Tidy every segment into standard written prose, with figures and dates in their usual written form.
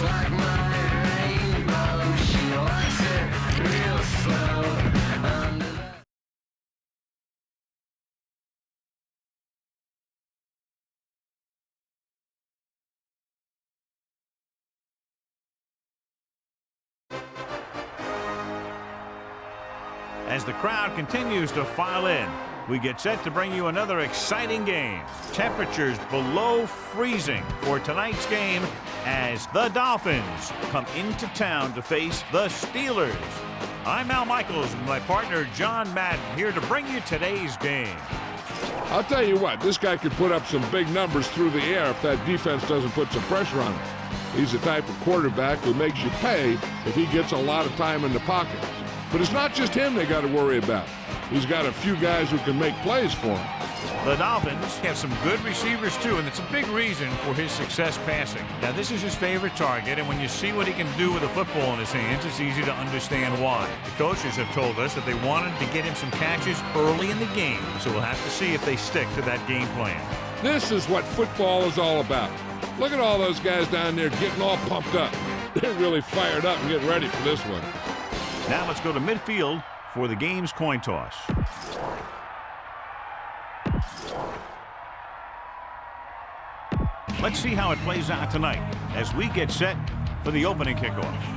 like my rainbow. She likes it real slow. Under the As the crowd continues to file in, we get set to bring you another exciting game. Temperatures below freezing for tonight's game as the Dolphins come into town to face the Steelers. I'm Al Michaels with my partner John Madden here to bring you today's game. I'll tell you what, this guy could put up some big numbers through the air if that defense doesn't put some pressure on him. He's the type of quarterback who makes you pay if he gets a lot of time in the pocket. But it's not just him they got to worry about. He's got a few guys who can make plays for him. The Dolphins have some good receivers too, and it's a big reason for his success passing. Now, this is his favorite target, and when you see what he can do with a football in his hands, it's easy to understand why. The coaches have told us that they wanted to get him some catches early in the game, so we'll have to see if they stick to that game plan. This is what football is all about. Look at all those guys down there getting all pumped up. They're really fired up and getting ready for this one. Now let's go to midfield for the game's coin toss. Let's see how it plays out tonight as we get set for the opening kickoff.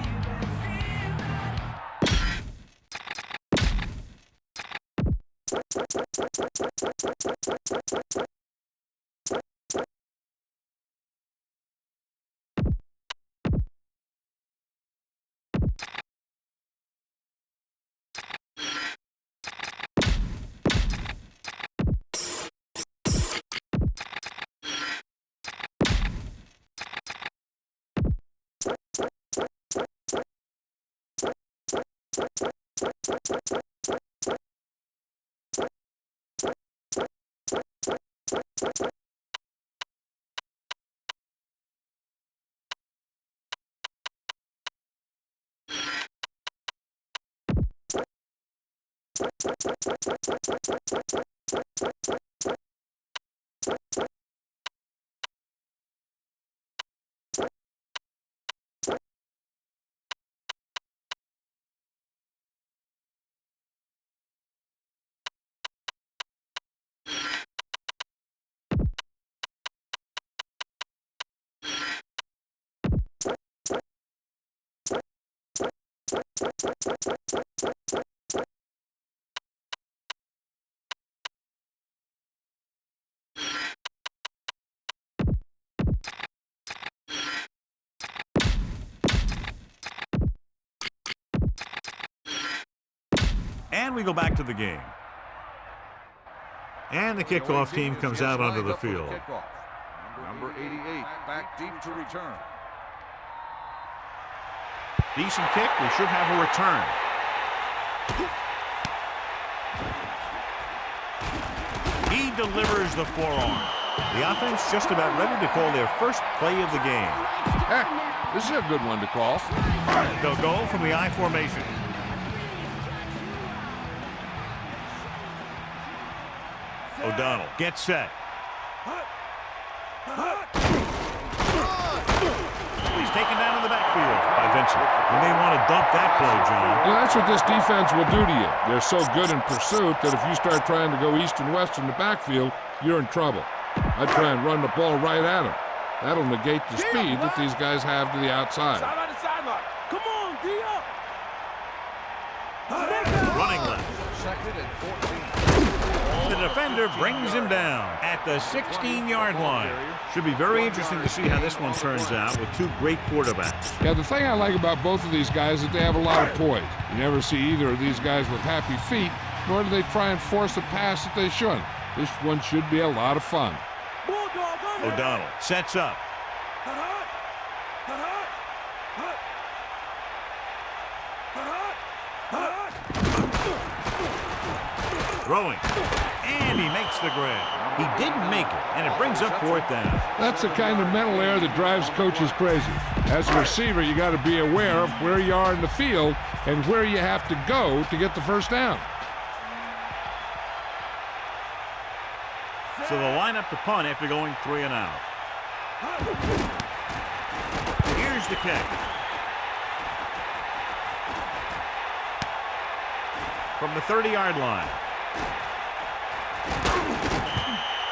And we go back to the game. And the kickoff team comes out onto the field. Number 88, back deep to return. Decent kick. We should have a return. He delivers the forearm. The offense just about ready to call their first play of the game. Heck, this is a good one to call. They'll go from the I formation. O'Donnell gets set. He's taken down in the backfield by Vincent. You may want to dump that play, John. Well, that's what this defense will do to you. They're so good in pursuit that if you start trying to go east and west in the backfield, you're in trouble. I'd try and run the ball right at them. That'll negate the speed that these guys have to the outside. Come on, D-up. Running left. Second and 14. The defender brings him down at the 16-yard line. Should be very interesting to see how this one turns out with two great quarterbacks. Yeah, the thing I like about both of these guys is that they have a lot of poise. You never see either of these guys with happy feet, nor do they try and force a pass that they shouldn't. This one should be a lot of fun. O'Donnell sets up. Throwing. And he makes the grab. He didn't make it, and it brings up fourth down. That's the kind of mental error that drives coaches crazy. As a receiver, you got to be aware of where you are in the field and where you have to go to get the first down. So they'll line up to punt after going 3 and out. Here's the kick. From the 30-yard line.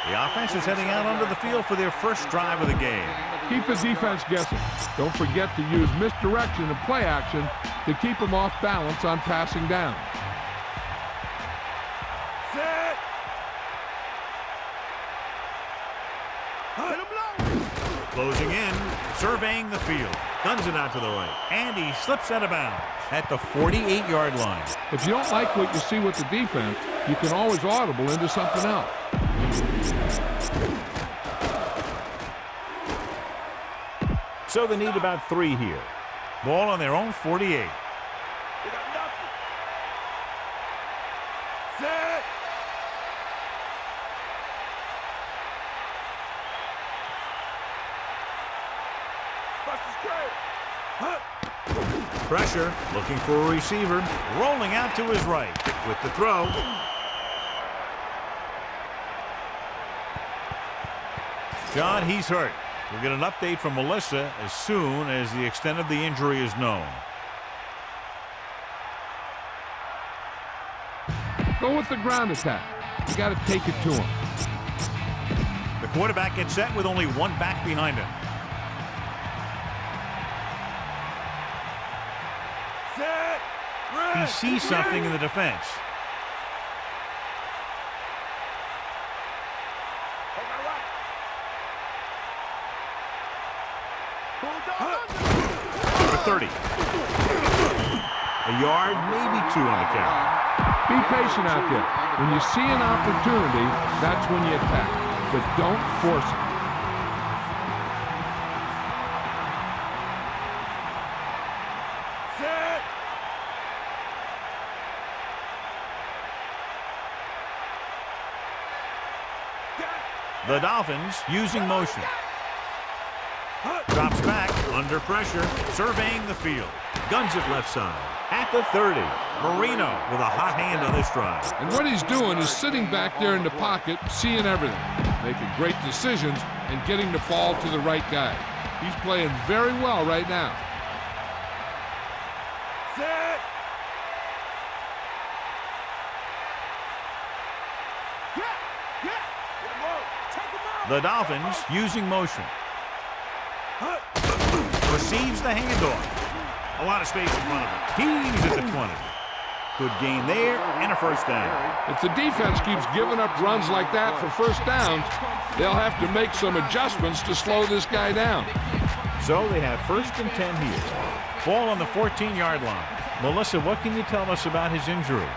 The offense is heading out onto the field for their first drive of the game. Keep the defense guessing. Don't forget to use misdirection and play action to keep them off balance on passing down. Set. Hit him low. Closing in, surveying the field. Guns it out to the right. And he slips out of bounds at the 48-yard line. If you don't like what you see with the defense, you can always audible into something else. So they need about 3 here. Ball on their own 48. They got nothing. Set. Bust is great. Huh. Pressure, looking for a receiver. Rolling out to his right with the throw. John, he's hurt. We'll get an update from Melissa as soon as the extent of the injury is known. Go with the ground attack. You got to take it to him. The quarterback gets set with only one back behind him. Set. He sees something in the defense. For 30. A yard, maybe 2 on the carry. Be patient out there. When you see an opportunity, that's when you attack. But don't force it. Set. The Dolphins using motion. Drops back, under pressure, surveying the field. Guns it left side. At the 30, Marino with a hot hand on this drive. And what he's doing is sitting back there in the pocket, seeing everything, making great decisions, and getting the ball to the right guy. He's playing very well right now. Set. The Dolphins using motion. Receives the handoff. A lot of space in front of him. He's at the 20. Good gain there and a first down. If the defense keeps giving up runs like that for first downs, they'll have to make some adjustments to slow this guy down. So they have first and 10 here. Ball on the 14-yard line. Melissa, what can you tell us about his injury?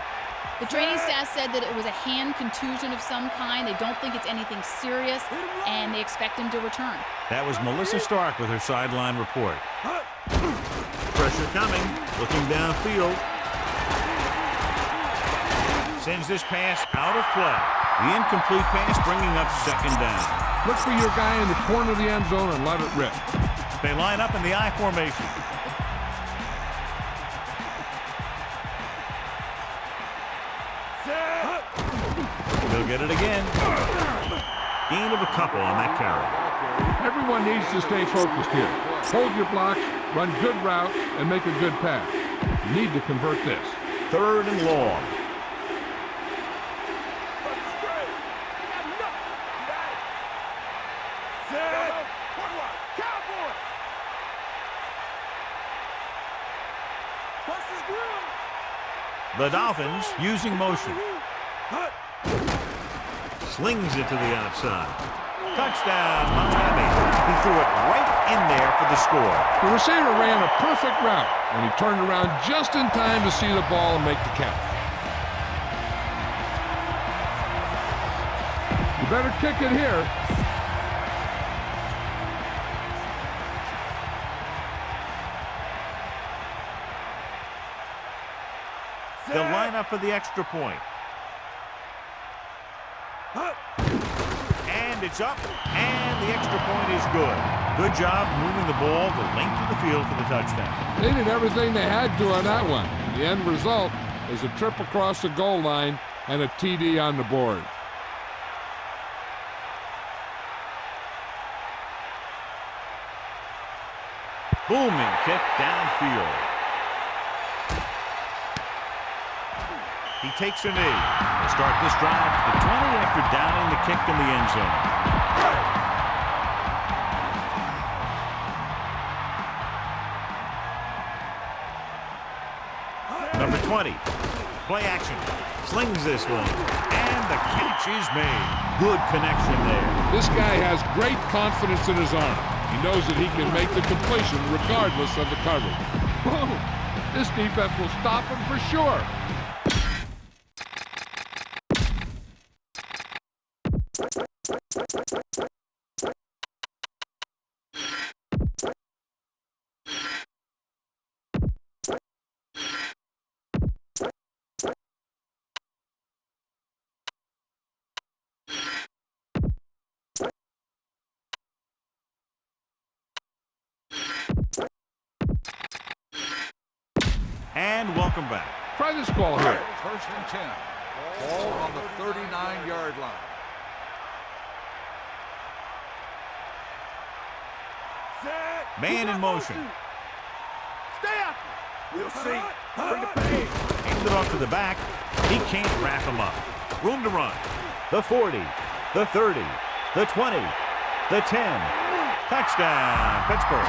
The training staff said that it was a hand contusion of some kind. They don't think it's anything serious, and they expect him to return. That was Melissa Stark with her sideline report. Pressure coming, looking downfield. Sends this pass out of play. The incomplete pass bringing up second down. Look for your guy in the corner of the end zone and let it rip. They line up in the I formation. They'll get it again. Gain of a couple on that carry. Everyone needs to stay focused here. Hold your blocks, run good routes, and make a good pass. You need to convert this. Third and long. The Dolphins using motion. Slings it to the outside. Touchdown, Miami. He threw it right in there for the score. The receiver ran a perfect route, and he turned around just in time to see the ball and make the catch. You better kick it here. They'll line up for the extra point. And it's up, and the extra point is good. Good job moving the ball the length of the field for the touchdown. They did everything they had to on that one. The end result is a trip across the goal line and a TD on the board. Booming kick downfield. He takes a knee. They start this drive to the 20 after downing the kick in the end zone. Number 20. Play action. Slings this one. And the catch is made. Good connection there. This guy has great confidence in his arm. He knows that he can make the completion regardless of the coverage. Boom! This defense will stop him for sure. And welcome back. Try this call here. First and 10. Ball on the 39-yard line. Set. Man in motion. Stay out. We'll see. Bring the pain. Handed off to the back. He can't wrap him up. Room to run. The 40, the 30, the 20, the 10. Touchdown, Pittsburgh.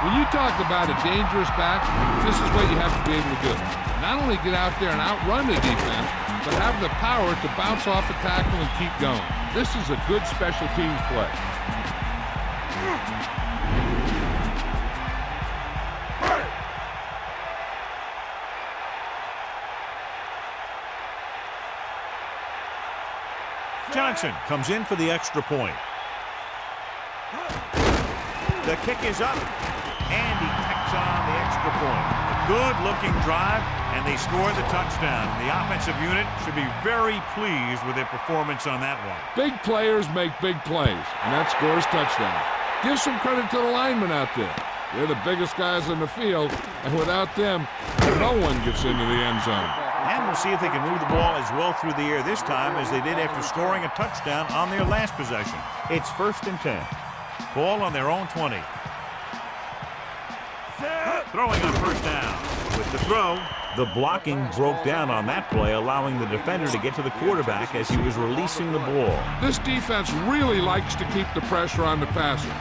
When you talk about a dangerous back, this is what you have to be able to do. Not only get out there and outrun the defense, but have the power to bounce off a tackle and keep going. This is a good special teams play. Johnson comes in for the extra point. The kick is up, and he tacks on the extra point. A good-looking drive, and they score the touchdown. The offensive unit should be very pleased with their performance on that one. Big players make big plays, and that scores touchdown. Give some credit to the linemen out there. They're the biggest guys in the field, and without them, no one gets into the end zone. And we'll see if they can move the ball as well through the air this time as they did after scoring a touchdown on their last possession. It's 1st and 10. Ball on their own 20. Throwing on first down. With the throw, the blocking broke down on that play, allowing the defender to get to the quarterback as he was releasing the ball. This defense really likes to keep the pressure on the passer.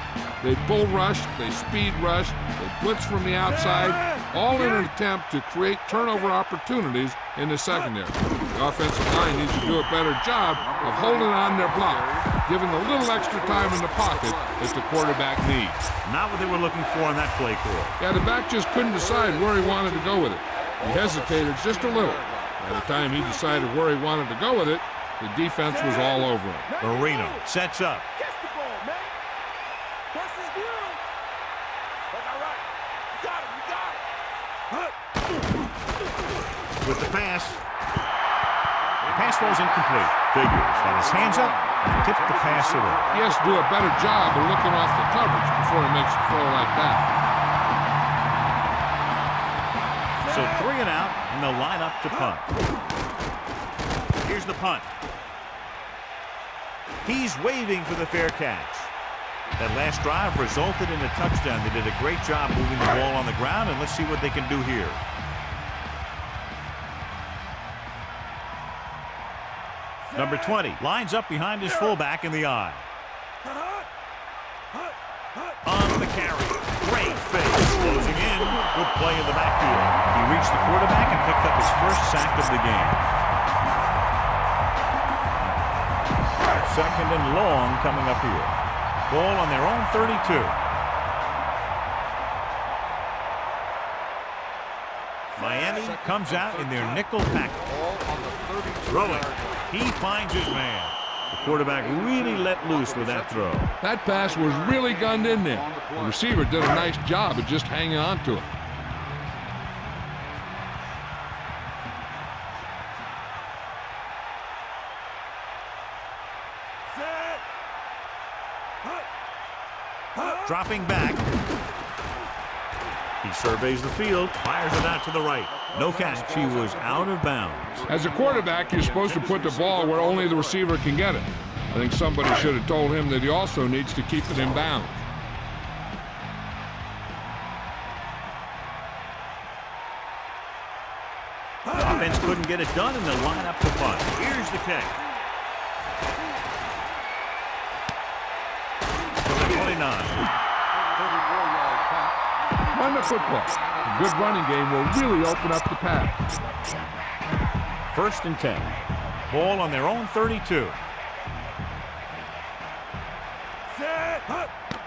They bull rush, they speed rush, they blitz from the outside, all in an attempt to create turnover opportunities in the secondary. The offensive line needs to do a better job of holding on their block, giving a little extra time in the pocket that the quarterback needs. Not what they were looking for on that play call. Yeah, the back just couldn't decide where he wanted to go with it. He hesitated just a little. By the time he decided where he wanted to go with it, the defense was all over him. Marino sets up. Catch the ball, man. That's his deal. That's all right. You got it. You got it. With the pass. The pass falls incomplete. Figures got his hands up and tipped the pass away. He has to do a better job of looking off the coverage before he makes a throw like that. So 3 and out, and they'll line up to punt. Here's the punt. He's waving for the fair catch. That last drive resulted in a touchdown. They did a great job moving the ball on the ground, and let's see what they can do here. Number 20 lines up behind his fullback in the eye. On the carry. Great fake. Closing in. Good play in the backfield. He reached the quarterback and picked up his first sack of the game. 2nd and long coming up here. Ball on their own 32. Miami comes out in their nickel package. Ball on the 32. Throwing. He finds his man. The quarterback really let loose with that throw. That pass was really gunned in there. The receiver did a nice job of just hanging on to it. Dropping back. He surveys the field, fires it out to the right. No catch. He was out of bounds. As a quarterback, you're supposed to put the ball where only the receiver can get it. I think somebody should have told him that he also needs to keep it in bounds. defense couldn't get it done, and they'll line up to punt. Here's the kick. To the 29. Run the football. A good running game will really open up the pass. 1st and 10. Ball on their own 32.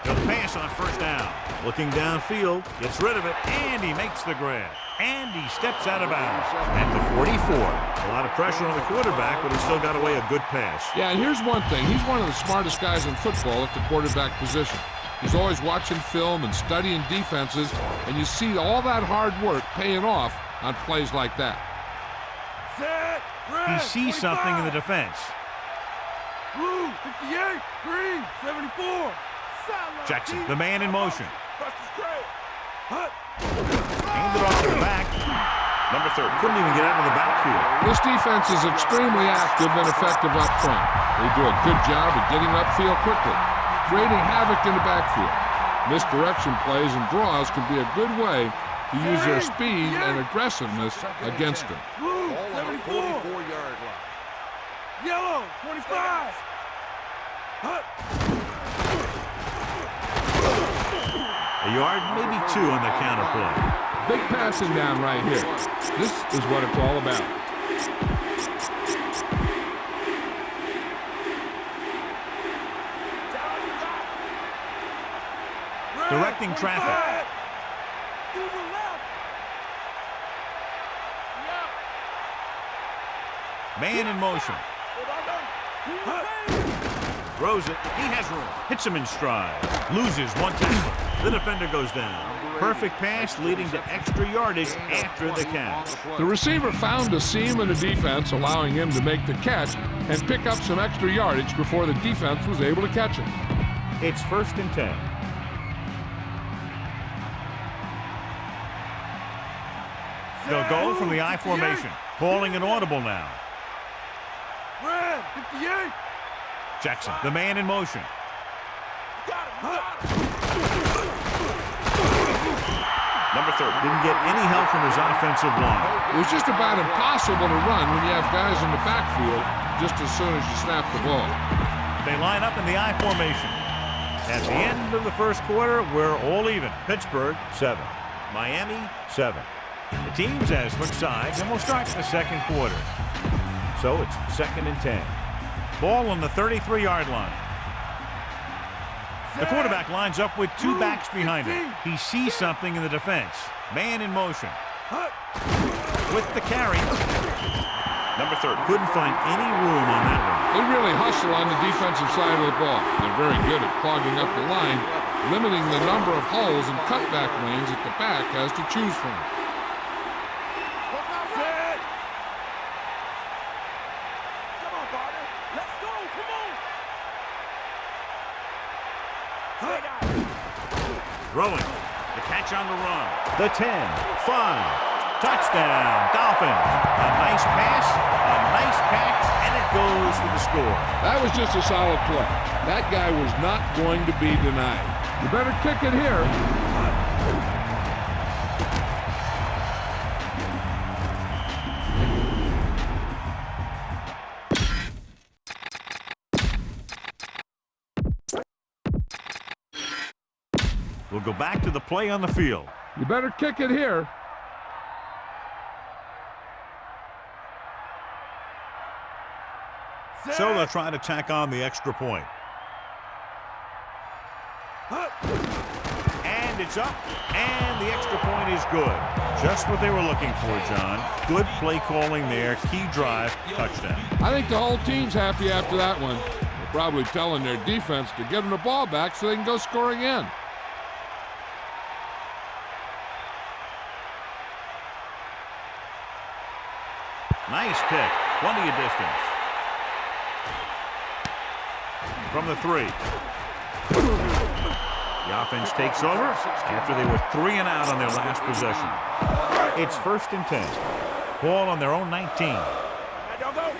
He'll pass on 1st down. Looking downfield, gets rid of it, and he makes the grab. And he steps out of bounds at the 44. A lot of pressure on the quarterback, but he still got away a good pass. Yeah, and here's one thing. He's one of the smartest guys in football at the quarterback position. He's always watching film and studying defenses, and you see all that hard work paying off on plays like that. He sees something in the defense. Blue, 58, green, 74. Jackson, the man in motion. Hut. Handed off to the back. Number 30. Couldn't even get out of the backfield. This defense is extremely active and effective up front. They do a good job of getting upfield quickly, creating havoc in the backfield. Misdirection plays and draws can be a good way to use their speed and aggressiveness against them. Blue, Ball on the 74. 44-yard line. Yellow, 25. Hut. A yard, maybe 2 on the counter play. Big passing down right here. This is what it's all about. Directing traffic. Man in motion. Throws it. He has room. Hits him in stride. Loses 1 tackle. The defender goes down. Perfect pass leading to extra yardage after the catch. The receiver found a seam in the defense, allowing him to make the catch and pick up some extra yardage before the defense was able to catch him. It's 1st and 10. They'll go from the I formation. Calling an audible now. Red, 58. Jackson, the man in motion. Number 30 didn't get any help from his offensive line. It was just about impossible to run when you have guys in the backfield just as soon as you snap the ball. They line up in the I formation. At the end of the 1st quarter, we're all even. Pittsburgh, 7. Miami, 7. The teams have switched sides, and we'll start the 2nd quarter. So it's 2nd and 10. Ball on the 33-yard line. The quarterback lines up with 2 backs behind him. He sees something in the defense. Man in motion. With the carry. Number 30 couldn't find any room on that one. They really hustle on the defensive side of the ball. They're very good at clogging up the line, limiting the number of holes and cutback lanes that the back has to choose from. Throwing. The catch on the run. The 10, 5. Touchdown, Dolphins. A nice pass, a nice catch, and it goes for the score. That was just a solid play. That guy was not going to be denied. You better kick it here. We'll go back to the play on the field. You better kick it here. So they'll try to tack on the extra point. And it's up, and the extra point is good. Just what they were looking for, John. Good play calling there, key drive, touchdown. I think the whole team's happy after that one. They're probably telling their defense to give them the ball back so they can go score again. Nice kick, plenty of distance. From the 3. The offense takes over after they were 3 and out on their last possession. It's 1st and 10. Ball on their own 19. You got him.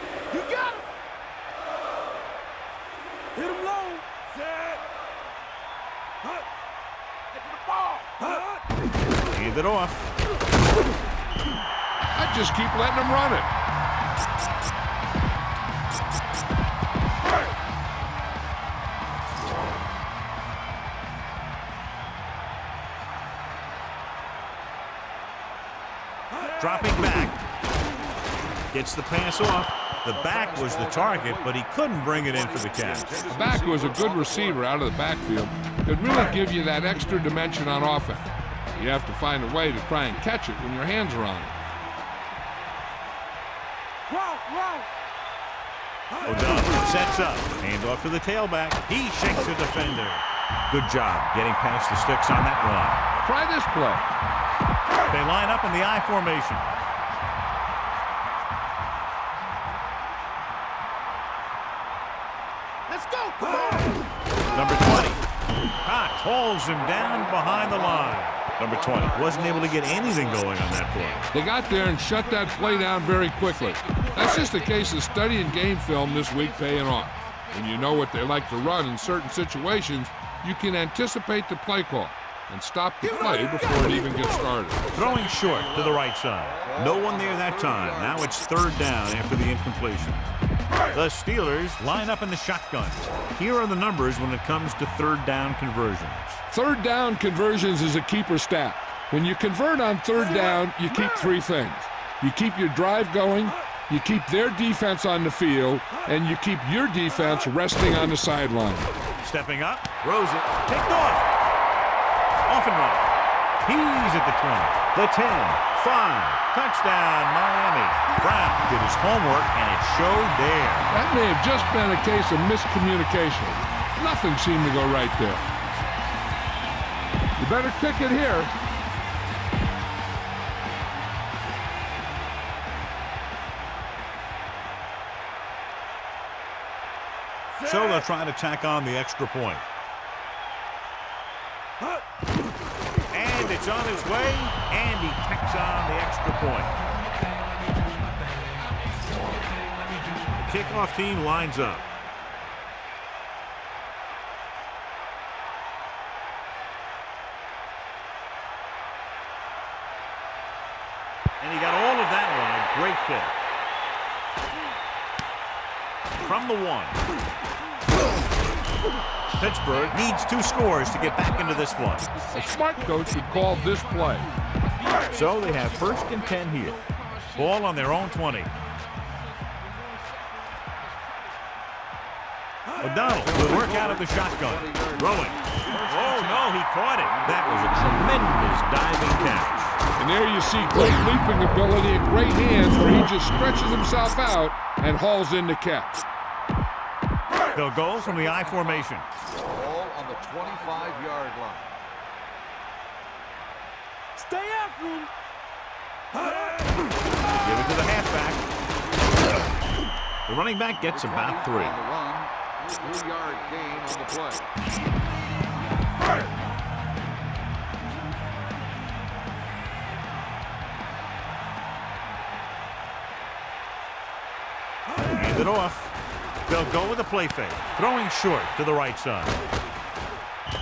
Hit him low. Set. Get to the ball. Hand it off. I'd just keep letting them run it. Dropping back. Gets the pass off. The back was the target, but he couldn't bring it in for the catch. The back was a good receiver out of the backfield. Could really give you that extra dimension on offense. You have to find a way to try and catch it when your hands are on it. O'Donnell sets up. Hand off to the tailback. He shakes the defender. Good job getting past the sticks on that run. Try this play. They line up in the I formation. Let's go. Number 20. Cox holds him down behind the line. Number 20 wasn't able to get anything going on that play. They got there and shut that play down very quickly. That's just a case of studying game film this week paying off. When you know what they like to run in certain situations, you can anticipate the play call and stop the play before it even gets started. Throwing short to the right side. No one there that time. Now it's third down after the incompletion. The Steelers line up in the shotgun. Here are the numbers when it comes to third down conversions. Third down conversions is a keeper stat. When you convert on third down, you keep three things. You keep your drive going, you keep their defense on the field, and you keep your defense resting on the sideline. Stepping up, throws it, picked off. Off and run. He's at the 20, the 10, 5. Touchdown, Miami. Brown did his homework, and it showed there. That may have just been a case of miscommunication. Nothing seemed to go right there. You better kick it here. So they'll try to tack on the extra point. And it's on its way, and he tacks on the extra point. The kickoff team lines up. And he got all of that one. A great kick. From the 1. Pittsburgh needs 2 scores to get back into this one. A smart coach would call this play. So they have 1st and 10 here. Ball on their own 20. O'Donnell will work out of the shotgun. Throwing. Oh, no, he caught it. That was a tremendous diving catch. And there you see great leaping ability and great hands where he just stretches himself out and hauls in the catch. They'll go from the I formation. Ball on the 25-yard line. Stay after him. Give it to the halfback. The running back gets about 3. On the run, 3-yard gain on the play. Hand it off. They'll go with a play fake. Throwing short to the right side.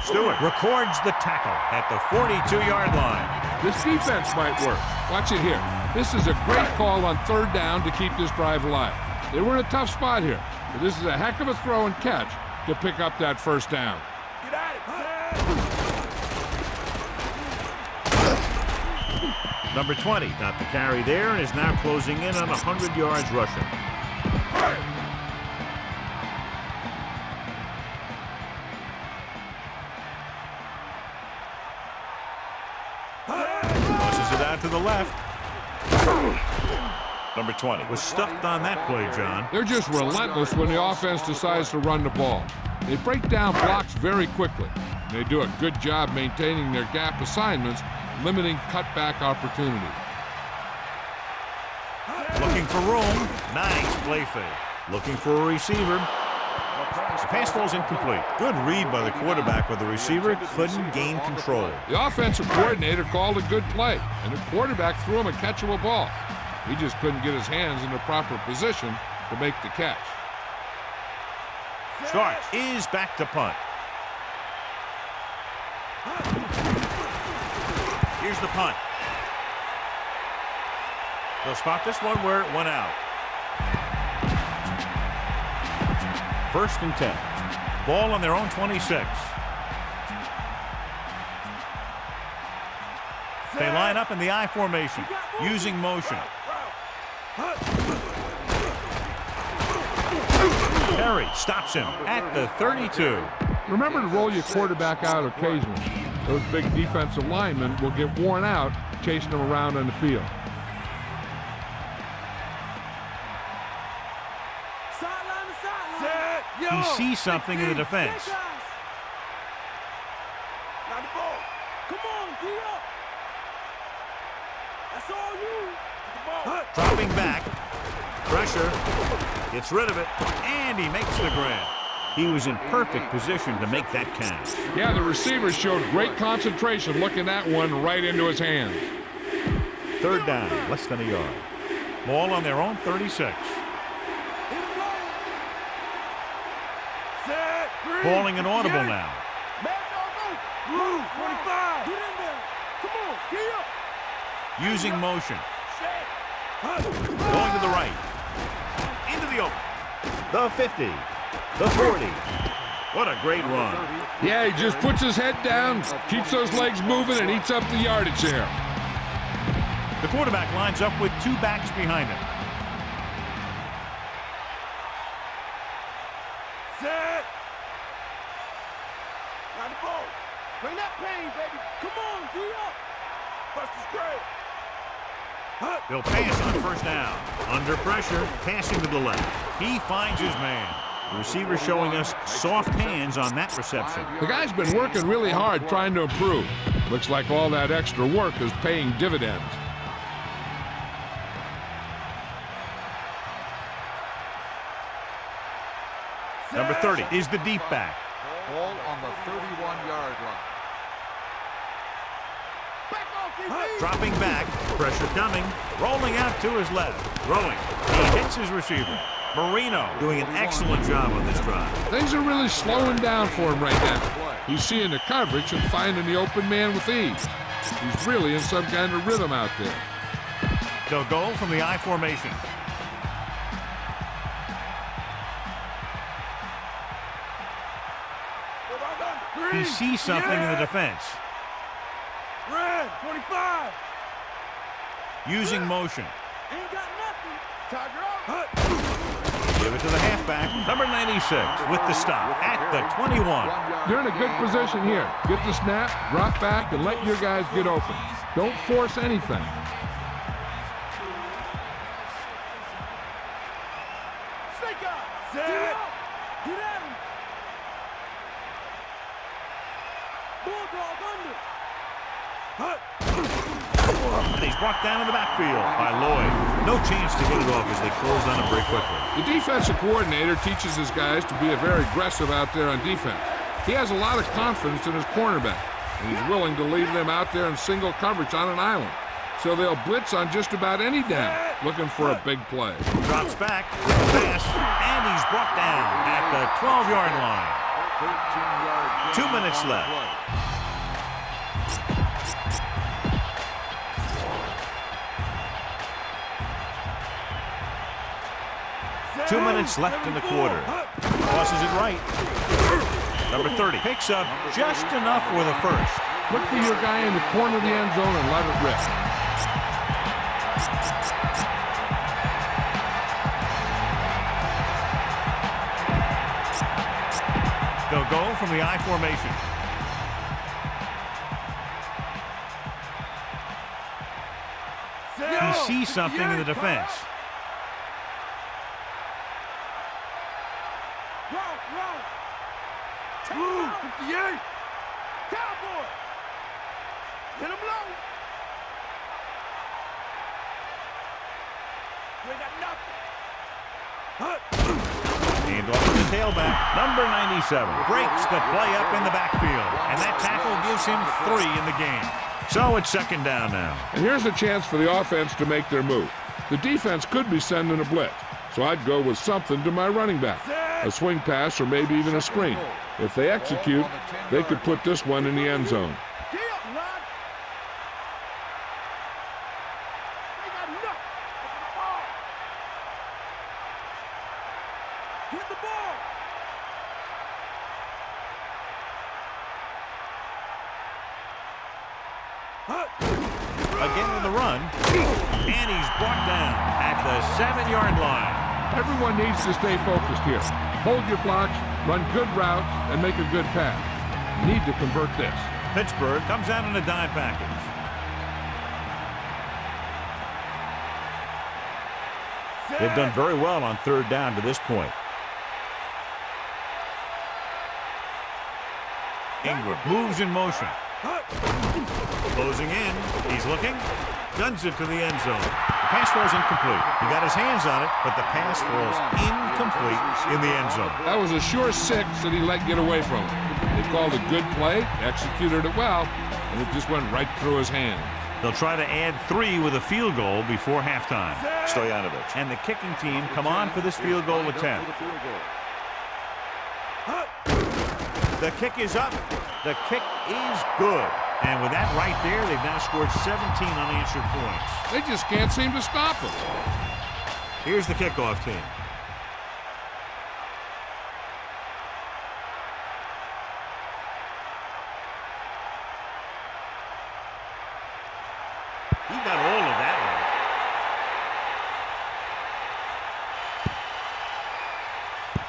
Stewart records the tackle at the 42-yard line. This defense might work. Watch it here. This is a great call on third down to keep this drive alive. They were in a tough spot here, but this is a heck of a throw and catch to pick up that first down. Get at it. Number 20 got the carry there and is now closing in on 100 yards rushing. Tosses it out to the left. Number 20 was stuffed on that play, John. They're just relentless when the offense decides to run the ball. They break down blocks very quickly. They do a good job maintaining their gap assignments, limiting cutback opportunities. Looking for room. Nice play fake. Looking for a receiver. The pass ball's incomplete. Good read by the quarterback, but the receiver couldn't gain control. The offensive coordinator called a good play, and the quarterback threw him a catchable ball. He just couldn't get his hands in the proper position to make the catch. Start is back to punt. Here's the punt. They'll spot this one where it went out. 1st and 10. Ball on their own 26. They line up in the I formation, using motion. Perry stops him at the 32. Remember to roll your quarterback out occasionally. Those big defensive linemen will get worn out chasing them around on the field. He sees something in the defense. Dropping back. Pressure. Gets rid of it. And he makes the grab. He was in perfect position to make that catch. Yeah, the receiver showed great concentration looking that one right into his hands. 3rd down, less than a yard. Ball on their own 36. Calling an audible now. Using motion. Going to the right. Into the open. The 50. The 40. What a great run. Yeah, he just puts his head down, keeps those legs moving, and eats up the yardage there. The quarterback lines up with 2 backs behind him. Set. Got the ball. Bring that pain, baby. Come on, D up. Buster's great. They'll pass on 1st down. Under pressure, passing to the left. He finds his man. The receiver showing us soft hands on that reception. The guy's been working really hard trying to improve. Looks like all that extra work is paying dividends. Number 30 is the deep back. Ball on the 31-yard line. Dropping back, pressure coming, rolling out to his left, throwing. He hits his receiver. Marino doing an excellent job on this drive. Things are really slowing down for him right now. He's seeing the coverage and finding the open man with ease. He's really in some kind of rhythm out there. They'll go from the I formation. He sees something in the defense. Red, 25. Using motion. Ain't got nothing. Tiger up. Give it to the halfback, number 96, with the stop at the 21. You're in a good position here. Get the snap, drop back, and let your guys get open. Don't force anything. Snake up. Set. Get at him. Bulldog under. And he's brought down in the backfield by Lloyd. No chance to get it off as they close on him very quickly. The defensive coordinator teaches his guys to be very aggressive out there on defense. He has a lot of confidence in his cornerback, and he's willing to leave them out there in single coverage on an island. So they'll blitz on just about any down, looking for a big play. Drops back with the pass, and he's brought down at the 12-yard line. 2 minutes left. 2 minutes left in the quarter. Tosses it right. Number 30 picks up just enough with a first. Look for your guy in the corner of the end zone and let it rip. They'll go from the I formation. He sees something in the defense. Ooh, 58. Cowboy. Hit him low. We got nothing. And off to the tailback. Number 97 breaks the play up in the backfield. And that tackle gives him 3 in the game. So it's 2nd down now. And here's a chance for the offense to make their move. The defense could be sending a blitz, so I'd go with something to my running back. A swing pass or maybe even a screen. If they execute, they could put this one in the end zone. Get the ball. Again with the run. And he's brought down at the 7-yard line. Everyone needs to stay focused here. Hold your blocks, run good routes, and make a good pass. You need to convert this. Pittsburgh comes out in a dime package. They've done very well on 3rd down to this point. Ingram moves in motion. Closing in. He's looking. Guns it to the end zone. The pass falls incomplete. He got his hands on it, but the pass falls incomplete in the end zone. That was a sure 6 that he let get away from him. They called a good play, executed it well, and it just went right through his hand. They'll try to add 3 with a field goal before halftime. Stoyanovich and the kicking team come on for this field goal attempt. The kick is up. The kick is good. And with that right there, they've now scored 17 unanswered points. They just can't seem to stop him. Here's the kickoff team. He got all of that one.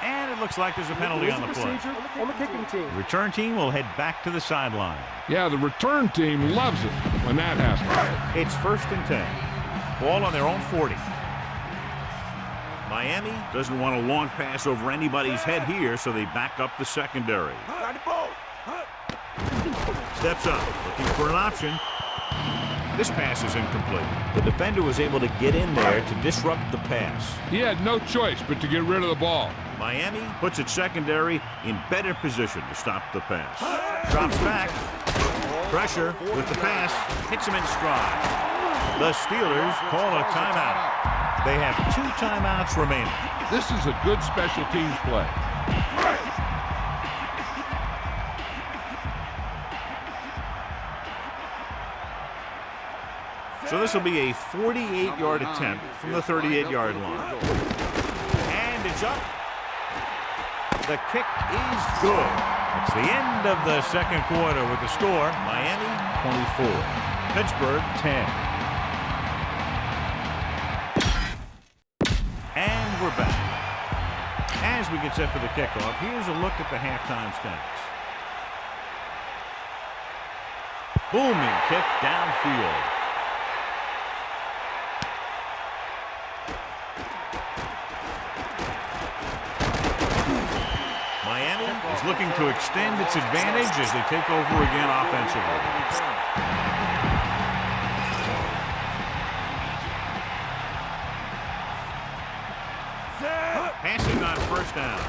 And it looks like there's a penalty on the play. On the kicking team. The return team will head back to the sideline. Yeah, the return team loves it when that happens. It's 1st and 10. Ball on their own 40. Miami doesn't want a long pass over anybody's head here, so they back up the secondary. Steps up, looking for an option. This pass is incomplete. The defender was able to get in there to disrupt the pass. He had no choice but to get rid of the ball. Miami puts its secondary in better position to stop the pass. Drops back. Pressure with the pass. Hits him in stride. The Steelers call a timeout. They have 2 timeouts remaining. This is a good special teams play. So this will be a 48-yard attempt from the 38-yard line. And it's up. The kick is good. It's the end of the second quarter with the score, Miami 24, Pittsburgh 10. And we're back. As we get set for the kickoff, here's a look at the halftime stats. Booming kick downfield. Miami is looking to extend its advantage as they take over again offensively. Passing on 1st down.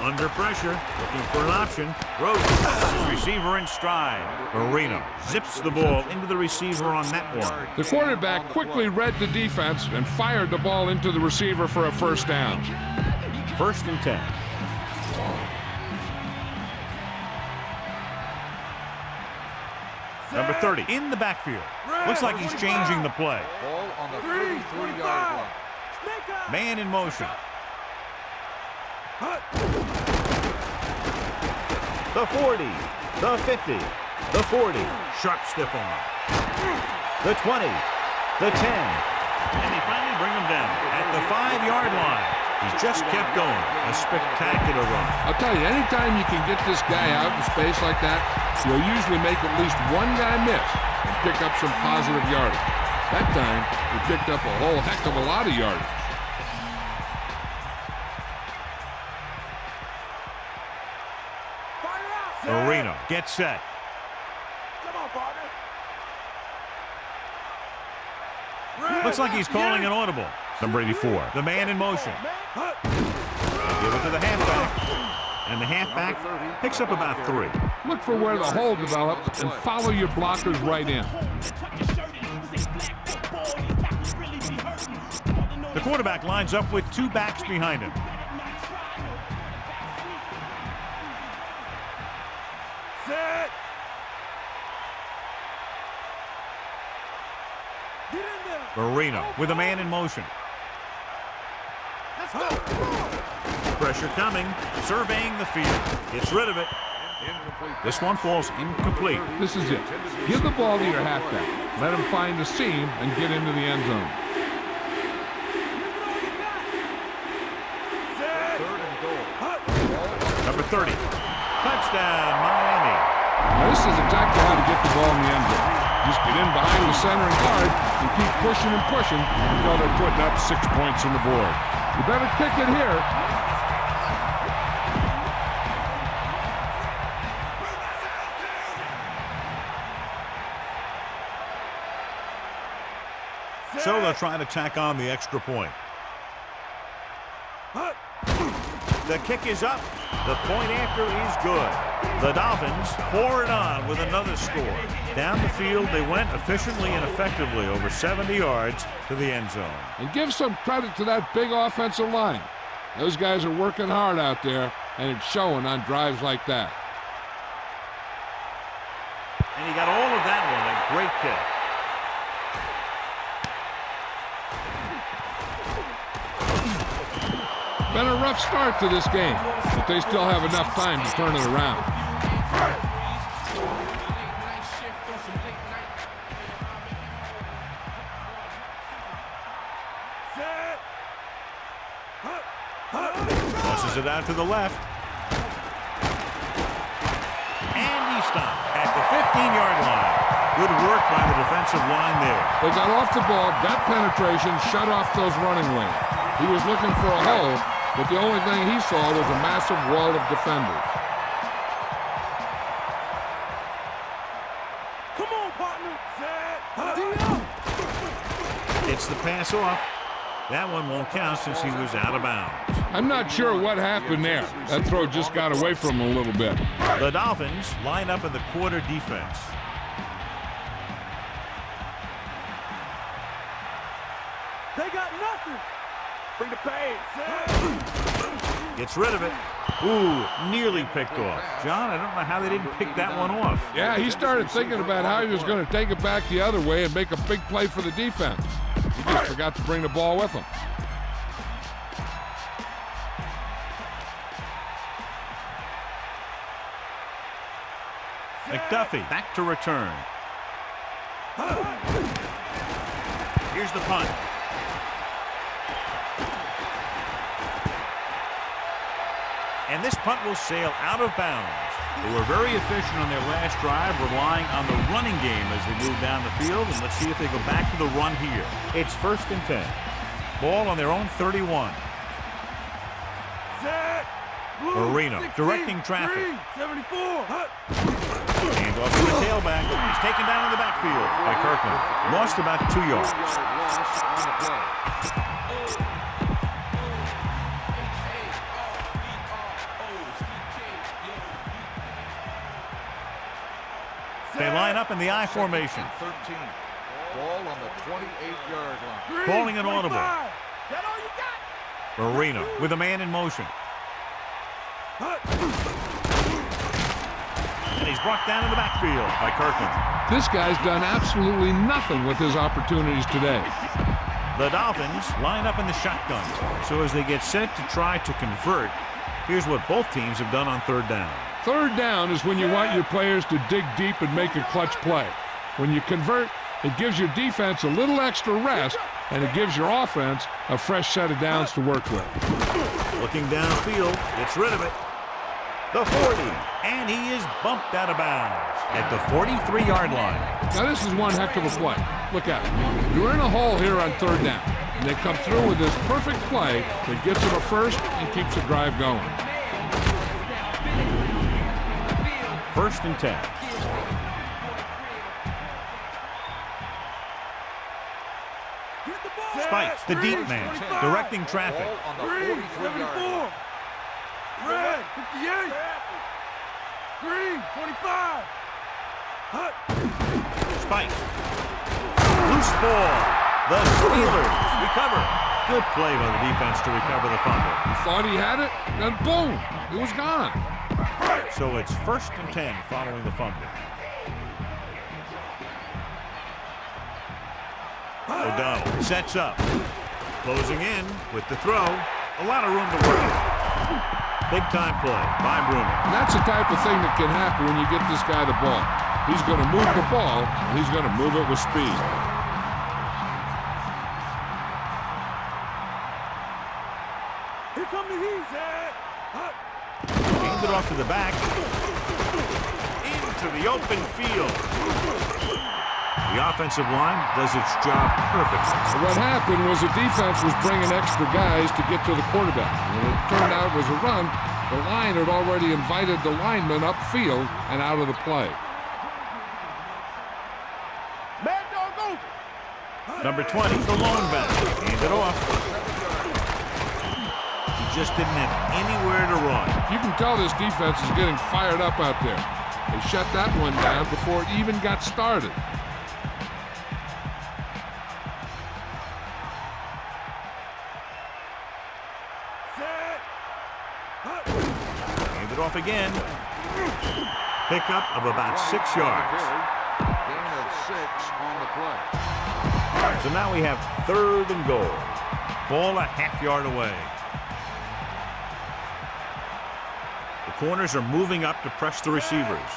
Under pressure, looking for an option. Rose his receiver in stride. Marino zips the ball into the receiver on that one. The quarterback quickly read the defense and fired the ball into the receiver for a 1st down. 1st and 10. Number 30 in the backfield. Looks like he's changing the play. Ball on the 33-yard line. Man in motion. The 40, the 50, the 40. Sharp stiff arm. The 20, the 10. And they finally bring him down at the 5-yard line. He's just kept going. A spectacular run. I'll tell you, anytime you can get this guy out in space like that, you'll usually make at least one guy miss and pick up some positive yardage. That time, he picked up a whole heck of a lot of yardage. Marino gets set. Come on, partner. Looks like he's calling an audible. Number 84, the man in motion. They give it to the halfback. And the halfback picks up about 3. Look for where the hole develops and follow your blockers right in. The quarterback lines up with 2 backs behind him. Set. Get in there. Marino with a man in motion. Let's Pressure coming, surveying the field. Gets rid of it. This one falls incomplete. This is it. Give the ball to your halfback. Let him find the seam and get into the end zone. Number 30. Touchdown, Miami. Now this is exactly how to get the ball in the end zone. Just get in behind the center and guard and keep pushing and pushing until they're putting up 6 points on the board. You better kick it here. So they'll try to tack on the extra point. The kick is up. The point after is good. The Dolphins pour it on with another score. Down the field they went efficiently and effectively over 70 yards to the end zone. And give some credit to that big offensive line. Those guys are working hard out there, and it's showing on drives like that. And he got all of that one. A great kick. Been a rough start to this game, but they still have enough time to turn it around. Tosses it out to the left. And he stopped at the 15-yard line. Good work by the defensive line there. They got off the ball, got penetration, shut off those running lanes. He was looking for a hole, but the only thing he saw was a massive wall of defenders. Come on, partner. It's the pass off. That one won't count since he was out of bounds. I'm not sure what happened there. That throw just got away from him a little bit. The Dolphins line up in the quarter defense. They got nothing. Bring the pain. Gets rid of it. Ooh, nearly picked off. John, I don't know how they didn't pick that one off. Yeah, he started thinking about how he was going to take it back the other way and make a big play for the defense. He just forgot to bring the ball with him. McDuffie back to return. Here's the punt. And this punt will sail out of bounds. They were very efficient on their last drive, relying on the running game as they move down the field. And let's see if they go back to the run here. It's 1st and 10. Ball on their own 31. Marino directing traffic. 74. Hand off to the tailback. He's taken down in the backfield by Kirkland. Lost about 2 yards. They line up in the I formation. 13. Ball on the 28-yard line. Calling an audible. That all you got? Marino with a man in motion. And he's brought down in the backfield by Kirkland. This guy's done absolutely nothing with his opportunities today. The Dolphins line up in the shotgun. So as they get set to try to convert, here's what both teams have done on 3rd down. 3rd down is when you want your players to dig deep and make a clutch play. When you convert, it gives your defense a little extra rest, and it gives your offense a fresh set of downs to work with. Looking downfield, gets rid of it. The 40, and he is bumped out of bounds at the 43-yard line. Now this is one heck of a play. Look at it. You're in a hole here on 3rd down, and they come through with this perfect play that gets them a first and keeps the drive going. 1st and 10. Spikes, the deep man, directing traffic. Ball on the 43-yard line. Red, 58. Green, 25. Spikes. Loose ball. The Steelers recover. Good play by the defense to recover the fumble. He thought he had it, then boom, it was gone. So it's 1st and 10 following the fumble. O'Donnell sets up. Closing in with the throw. A lot of room to work with. Big time play by Bruno. And that's the type of thing that can happen when you get this guy the ball. He's going to move the ball, and he's going to move it with speed. Here come the heat, Zach. Aimed it off to the back. Into the open field. The offensive line does its job perfectly. What happened was the defense was bringing extra guys to get to the quarterback. When it turned out it was a run, the line had already invited the lineman upfield and out of the play. Mad dog over. Number 20, the lone back. Hand it off. He just didn't have anywhere to run. You can tell this defense is getting fired up out there. They shut that one down before it even got started. Hand it off again. Pickup of about 6 yards. Gain of 6 on the play. All right, so now we have 3rd and goal. Ball a half-yard away. The corners are moving up to press the receivers.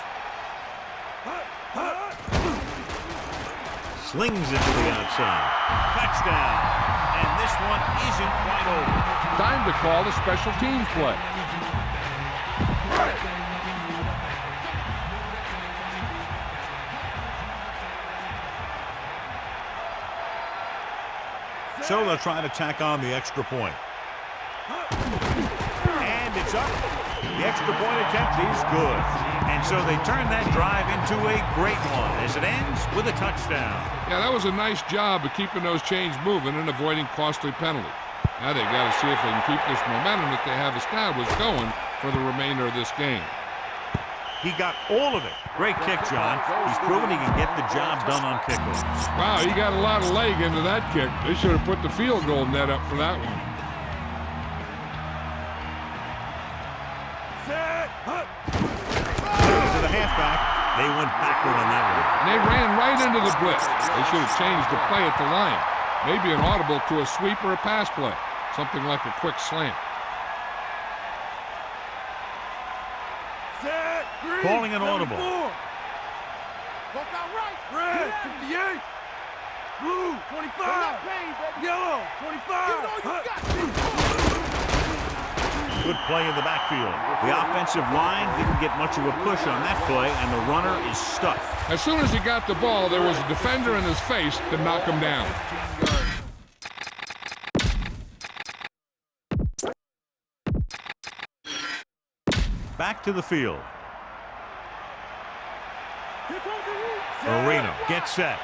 Slings it to the outside. Touchdown. And this one isn't quite over. Time to call the special teams play. So they'll try to tack on the extra point. And it's up. The extra point attempt is good. And so they turn that drive into a great one as it ends with a touchdown. Yeah, that was a nice job of keeping those chains moving and avoiding costly penalties. Now they got to see if they can keep this momentum that they have established going for the remainder of this game. He got all of it. Great kick, John. He's proven he can get the job done on kickoffs. Wow, he got a lot of leg into that kick. They should have put the field goal net up for that one. To the halfback. They went backward on that one. And they ran right into the blitz. They should have changed the play at the line. Maybe an audible to a sweep or a pass play. Something like a quick slant. Calling an audible. Walk out right. Red, 58. Blue, 25. Yellow, 25. Good play in the backfield. The offensive line didn't get much of a push on that play, and the runner is stuffed. As soon as he got the ball, there was a defender in his face to knock him down. Back to the field. Marino gets set.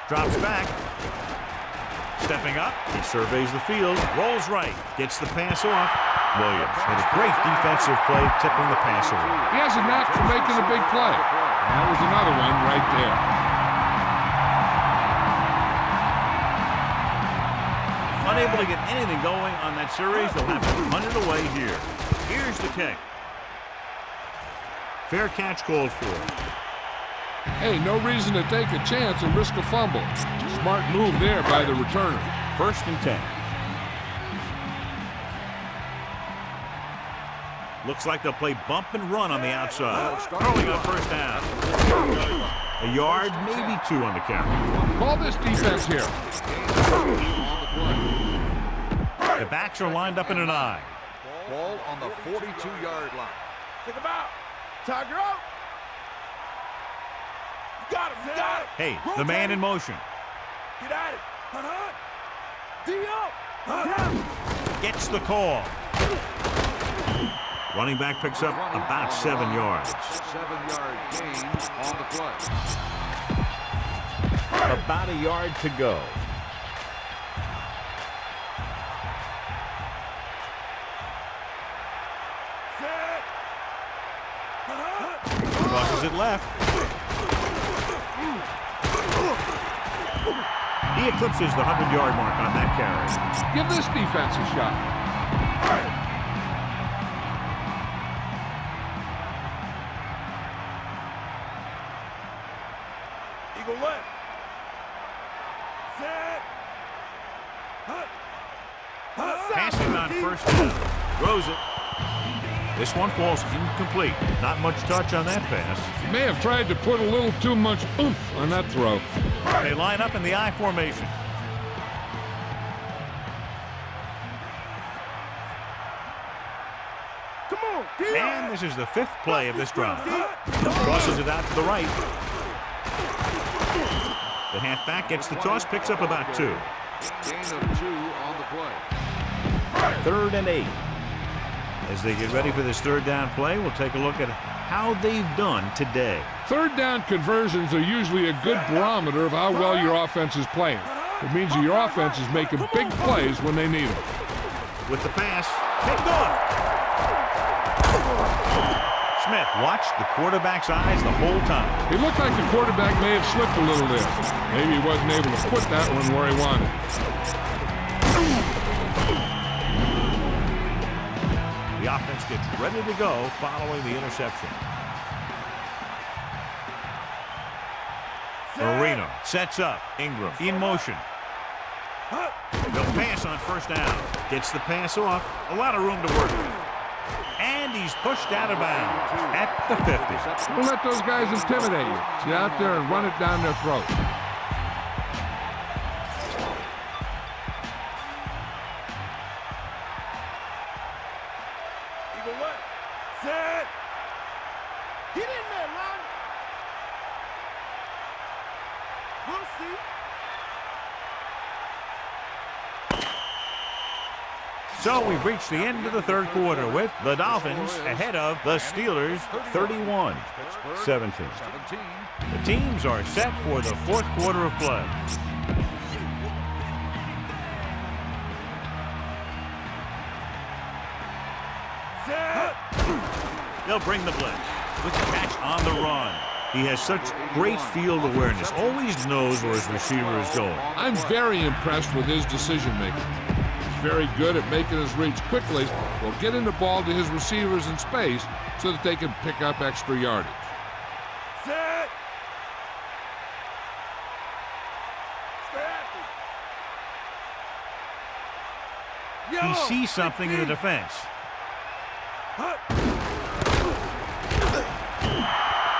Drops back. Stepping up, he surveys the field, rolls right, gets the pass off. Williams had a great defensive play, tipping the pass away. He has a knack for making a big play. And that was another one right there. Unable to get anything going on that series, they'll have to punt it away here. Here's the kick. Fair catch called for. Hey, no reason to take a chance and risk a fumble. Smart move there by the returner. 1st and 10. Looks like they'll play bump and run on the outside. Throwing on 1st down. A yard, maybe 2 on the carry. Call this defense here. The backs are lined up in an I. Ball on the 42-yard line. Think about. Tiger out. You got him. You got it. Hey, the man in motion. Get at it. D up. Gets the call. Running back picks up about 7 yards. 7-yard gain on the play. About a yard to go. Crosses it left. He eclipses the 100-yard mark on that carry. Give this defense a shot. Eagle left. Set. Hut. Passing on first down. Throws it. This one falls incomplete. Not much touch on that pass. May have tried to put a little too much oomph on that throw. They line up in the I formation. Come on. And this is the 5th play of this drive. Crosses it out to the right. The halfback gets the toss, picks up about 2. Gain of 2 on the play. 3rd and 8. As they get ready for this 3rd down play, we'll take a look at how they've done today. 3rd down conversions are usually a good barometer of how well your offense is playing. It means that your offense is making big plays when they need them. With the pass, picked off. Smith watched the quarterback's eyes the whole time. It looked like the quarterback may have slipped a little there. Maybe he wasn't able to put that one where he wanted. The offense gets ready to go following the interception. Marino sets up. Ingram in motion. They'll pass on first down. Gets the pass off. A lot of room to work with. And he's pushed out of bounds at the 50. Don't let those guys intimidate you. Get out there and run it down their throat. Eagle left. Set. Get in there, Lon. We'll see. So we've reached the end of the 3rd quarter with the Dolphins ahead of the Steelers 31-17. The teams are set for the 4th quarter of play. Set. They'll bring the blitz with the catch on the run. He has such great field awareness, always knows where his receiver is going. I'm very impressed with his decision-making. Very good at making his reads quickly or getting the ball to his receivers in space so that they can pick up extra yardage. Set. Stay He sees something in the defense.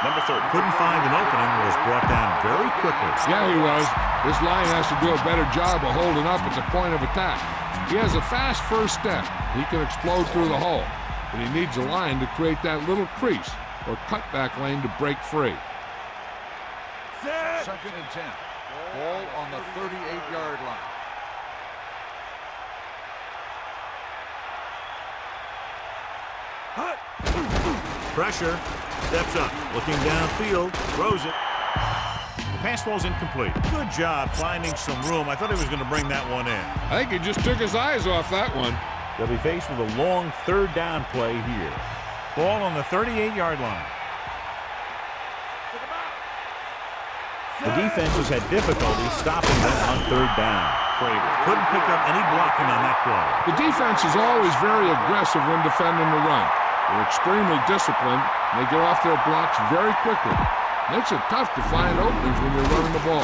Number 30 couldn't find an opening and was brought down very quickly. Yeah, he was. This line has to do a better job of holding up at the point of attack. He has a fast first step. He can explode through the hole, but he needs a line to create that little crease or cutback lane to break free. Set. 2nd and 10. Ball on the 38-yard line. Pressure. Steps up. Looking downfield. Throws it. The pass falls incomplete. Good job finding some room. I thought he was going to bring that one in. I think he just took his eyes off that one. They'll be faced with a long 3rd down play here. Ball on the 38-yard line. The defense has had difficulty stopping them on 3rd down. Craver couldn't pick up any blocking on that play. The defense is always very aggressive when defending the run. They're extremely disciplined, and they get off their blocks very quickly. Makes it tough to find openings when you're running the ball.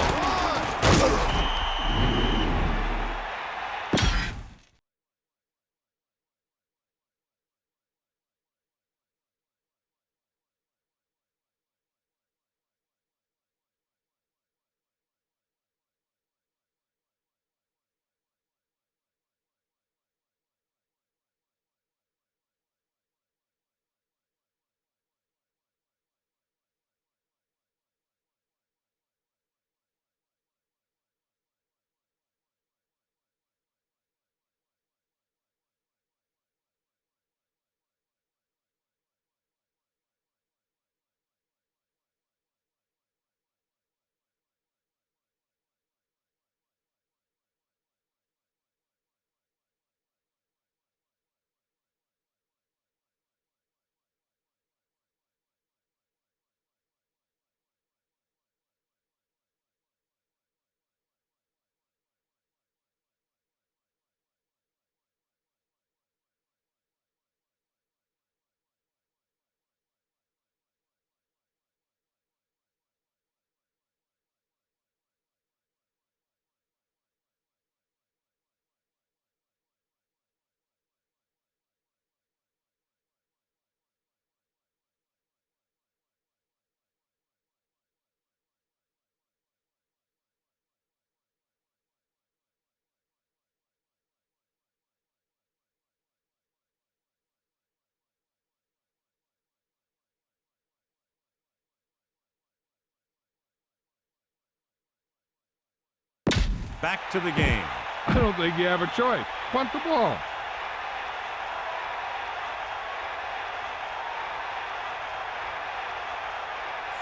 back to the game. I don't think you have a choice. Punt the ball.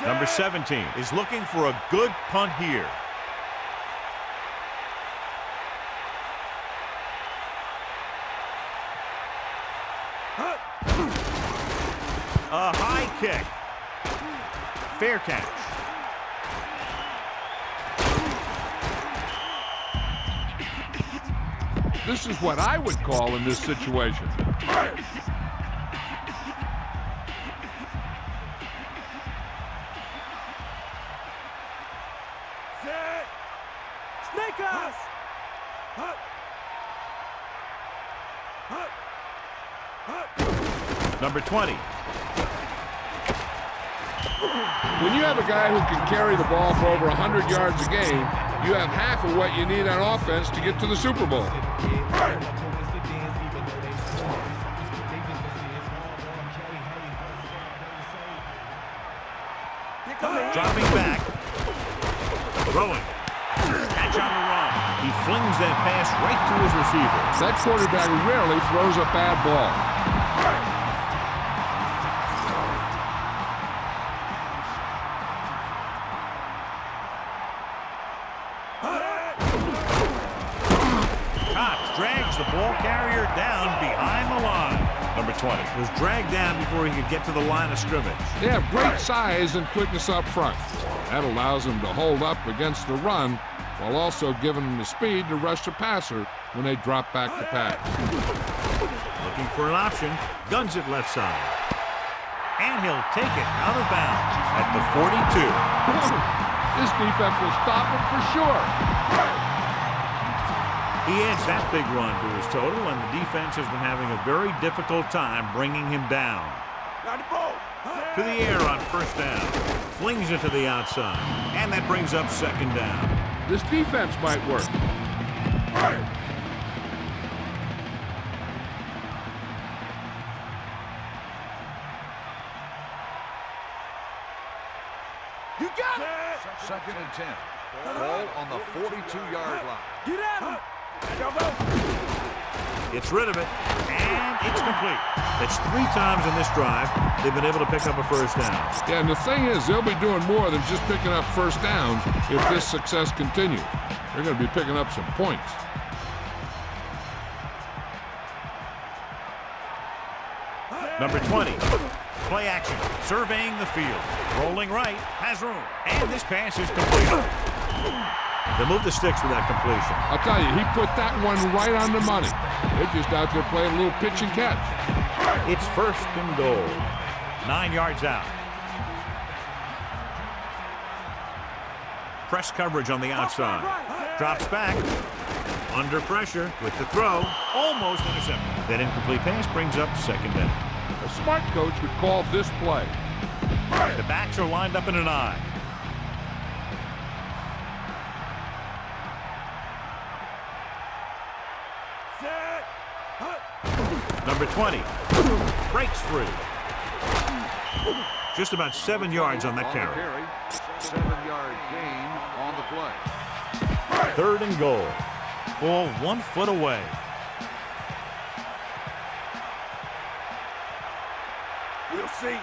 Number 17 is looking for a good punt here. A high kick. Fair catch. This is what I would call in this situation. Snake us! Number 20. When you have a guy who can carry the ball for over 100 yards a game, you have half of what you need on offense to get to the Super Bowl. Dropping back. Throwing. Catch on the run. He flings that pass right to his receiver. That quarterback rarely throws a bad ball. Cox drags the ball carrier down behind the line. Number 20 was dragged down before he could get to the line of scrimmage. They have great size and quickness up front. That allows them to hold up against the run while also giving them the speed to rush the passer when they drop back to pass. Looking for an option. Guns it left side. And he'll take it out of bounds at the 42. This defense will stop him for sure. He adds that big run to his total, and the defense has been having a very difficult time bringing him down. To the air on first down. Flings it to the outside. And that brings up second down. This defense might work. You got it! Second and 10. Ball on the 42-yard line. Get at him! Gets rid of it, and it's complete. That's 3 times in this drive they've been able to pick up a first down. Yeah, and the thing is, they'll be doing more than just picking up first downs if this success continues. They're going to be picking up some points. Number 20, play action, surveying the field. Rolling right, has room, and this pass is complete. They move the sticks with that completion. I'll tell you, he put that one right on the money. They're just out there playing a little pitch and catch. It's first and goal. 9 yards out. Press coverage on the outside. Drops back. Under pressure with the throw. Almost intercepted. That incomplete pass brings up second down. A smart coach would call this play. The backs are lined up in an I. Number 20 breaks free. Just about 7 yards on that carry. 7-yard gain on the play. Third and goal. Ball 1 foot away. We'll see.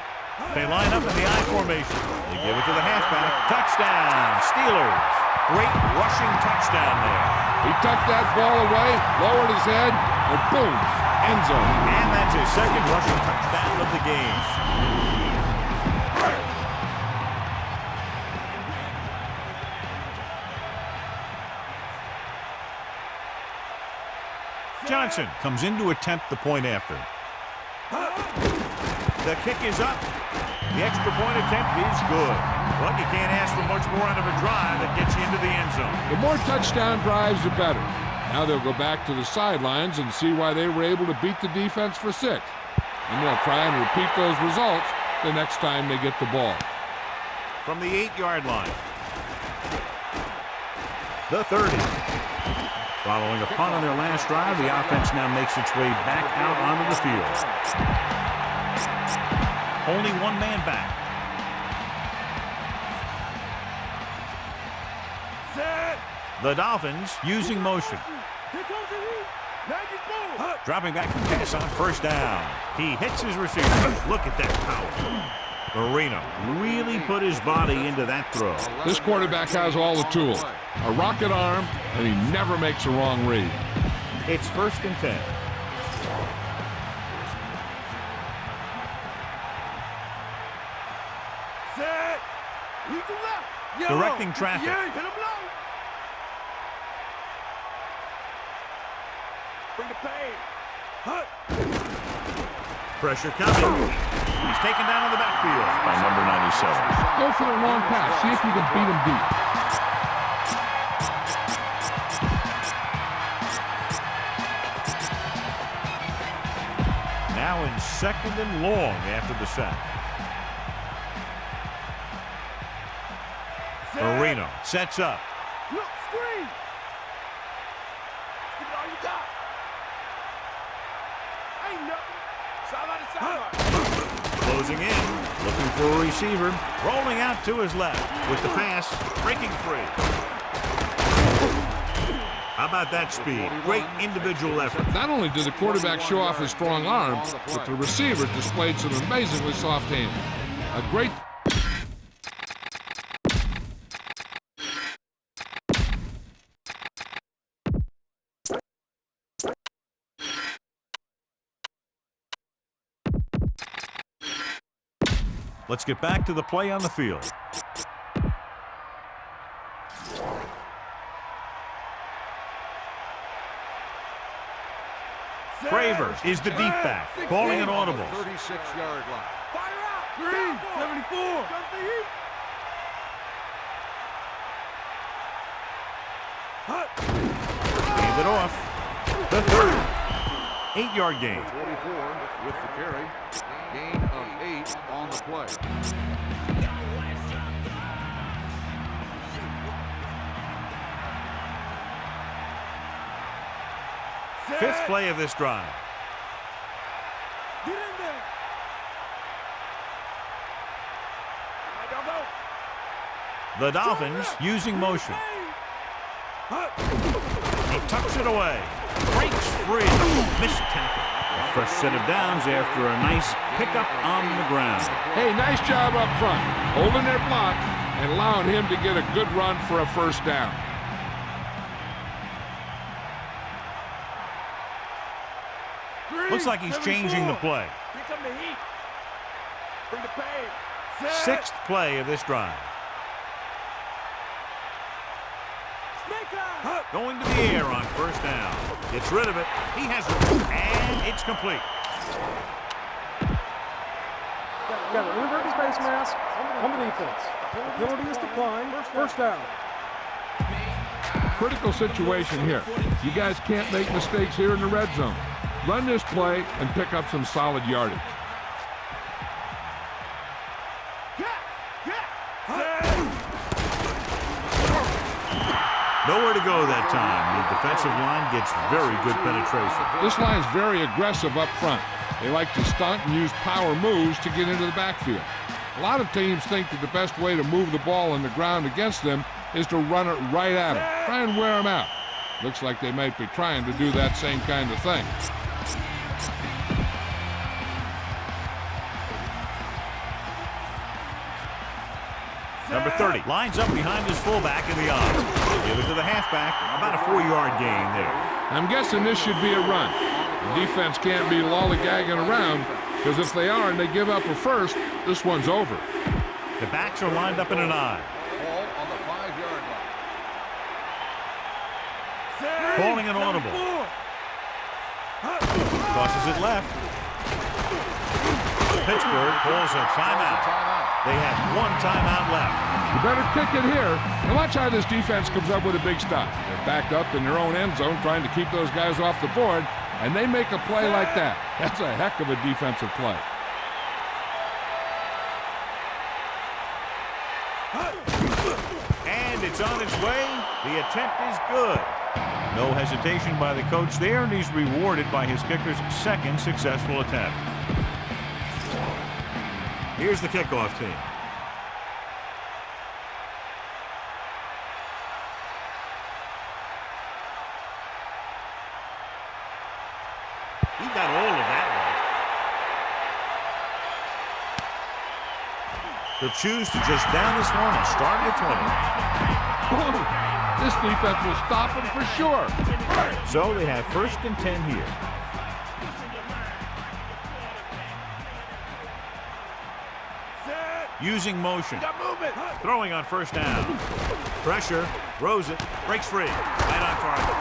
They line up in the I formation. They give it to the halfback. Touchdown, Steelers. Great rushing touchdown there. He tucked that ball away, lowered his head, and boom, end zone. And that's his second rushing touchdown of the game. Johnson comes in to attempt the point after. The kick is up. The extra point attempt is good. Well, you can't ask for much more out of a drive that gets you into the end zone. The more touchdown drives, the better. Now they'll go back to the sidelines and see why they were able to beat the defense for 6. And they'll try and repeat those results the next time they get the ball. From the 8-yard line. The 30. Following a punt on their last drive, the offense now makes its way back out onto the field. Only one man back. The Dolphins using motion. Here comes the heat. Now you go. Dropping back to pass on first down. He hits his receiver. Look at that power. Marino really put his body into that throw. This quarterback has all the tools. A rocket arm, and he never makes a wrong read. It's 1st and 10. Set. Eagle left. Yo. Directing traffic. Yeah, hit him low. Bring the pain. Hut. Pressure coming. He's taken down in the backfield by number 97. Go for the long pass. See if you can beat him deep. Now in 2nd and long after the sack. Marino sets up. Look, screen. Give it all you got. Ain't nothing. Sideline to sideline. Closing in. Looking for a receiver. Rolling out to his left with the pass. Breaking free. How about that speed? Great individual effort. Not only did the quarterback show off his strong arm, but the receiver displayed some amazingly soft hands. A great... Let's get back to the play on the field. Craver is the deep back, calling an audible. 36-yard line. Fire out. Green. 74. Comes the heat. Hut. Hand it off. The 3rd. 8-yard gain. 44 with the carry. Gain of 8 on the play. Fifth play of this drive. Get in there. Go, go. The Dolphins using motion. He tucks it away. Breaks free. Missed tackle. First set of downs after a nice pickup on the ground. Hey, nice job up front, holding their block and allowing him to get a good run for a first down. Looks like he's changing the play. Here come the heat. Bring the pain. 6th play of this drive. Snake eye. Going to the air on first down. Gets rid of it. He has it. And it's complete. Got an inverted face mask on the defense. The penalty is declined. First down. Critical situation here. You guys can't make mistakes here in the red zone. Run this play and pick up some solid yardage. Nowhere to go that time. The defensive line gets very good penetration. This line's very aggressive up front. They like to stunt and use power moves to get into the backfield. A lot of teams think that the best way to move the ball on the ground against them is to run it right at them. Try and wear them out. Looks like they might be trying to do that same kind of thing. Number 30 lines up behind his fullback in the odds. Give it to the halfback. About a 4-yard gain there. I'm guessing this should be a run. The defense can't be lollygagging around, because if they are and they give up a first, this one's over. The backs are lined up in an I. Ball on the 5-yard line. Calling an audible. Crosses it left. Pittsburgh calls a timeout. They have 1 timeout left. You better kick it here. And watch how this defense comes up with a big stop. They're backed up in their own end zone trying to keep those guys off the board, and they make a play like that. That's a heck of a defensive play. And it's on its way. The attempt is good. No hesitation by the coach there, and he's rewarded by his kicker's 2nd successful attempt. Here's the kickoff team. – They'll choose to just down this one and start at 20. This defense will stop him for sure. So they have 1st and 10 here. Using motion. Throwing on 1st down. Pressure. Throws it. Breaks free. Right on target.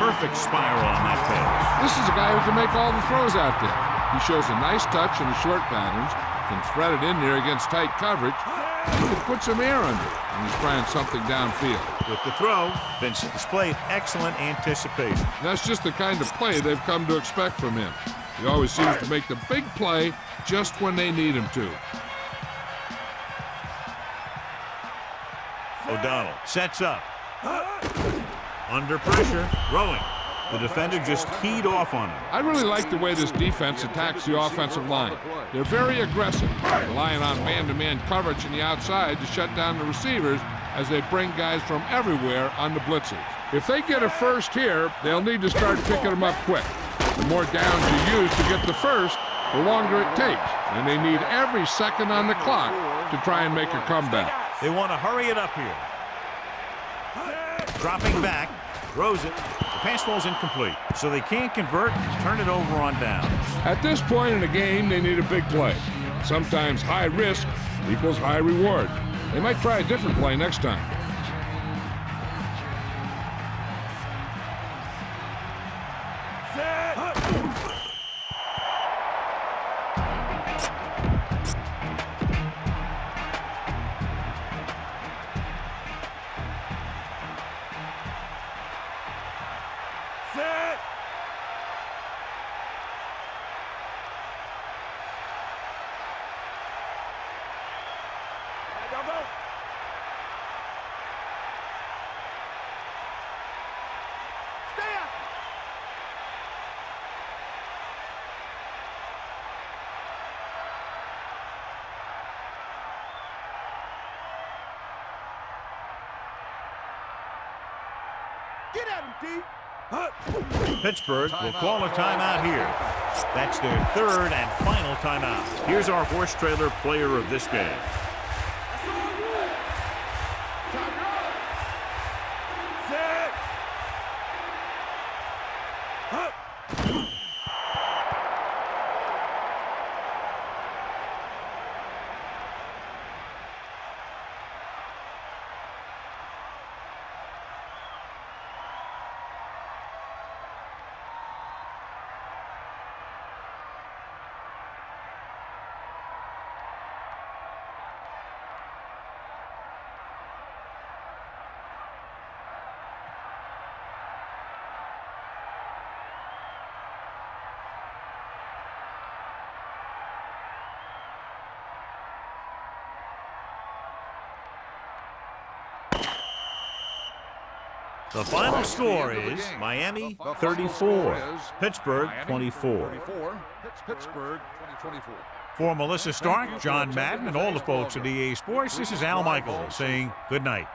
Perfect spiral on that pass. This is a guy who can make all the throws out there. He shows a nice touch in the short patterns, can thread it in there against tight coverage, and he can put some air under it when he's trying something downfield. With the throw, Vincent displayed excellent anticipation. That's just the kind of play they've come to expect from him. He always seems to make the big play just when they need him to. O'Donnell sets up. Under pressure, throwing. The defender just keyed off on him. I really like the way this defense attacks the offensive line. They're very aggressive, relying on man-to-man coverage in the outside to shut down the receivers as they bring guys from everywhere on the blitzes. If they get a first here, they'll need to start picking them up quick. The more downs you use to get the first, the longer it takes, and they need every second on the clock to try and make a comeback. They want to hurry it up here. Dropping back, throws it. The pass ball's incomplete, so they can't convert and turn it over on downs. At this point in the game, they need a big play. Sometimes high risk equals high reward. They might try a different play next time. Get at him, D. Pittsburgh will call a timeout here. That's their 3rd and final timeout. Here's our horse trailer player of this game. The final score is Miami 34, Pittsburgh 24. Pittsburgh 2024. For Melissa Stark, John Madden, and all the folks at EA Sports, this is Al Michaels saying good night.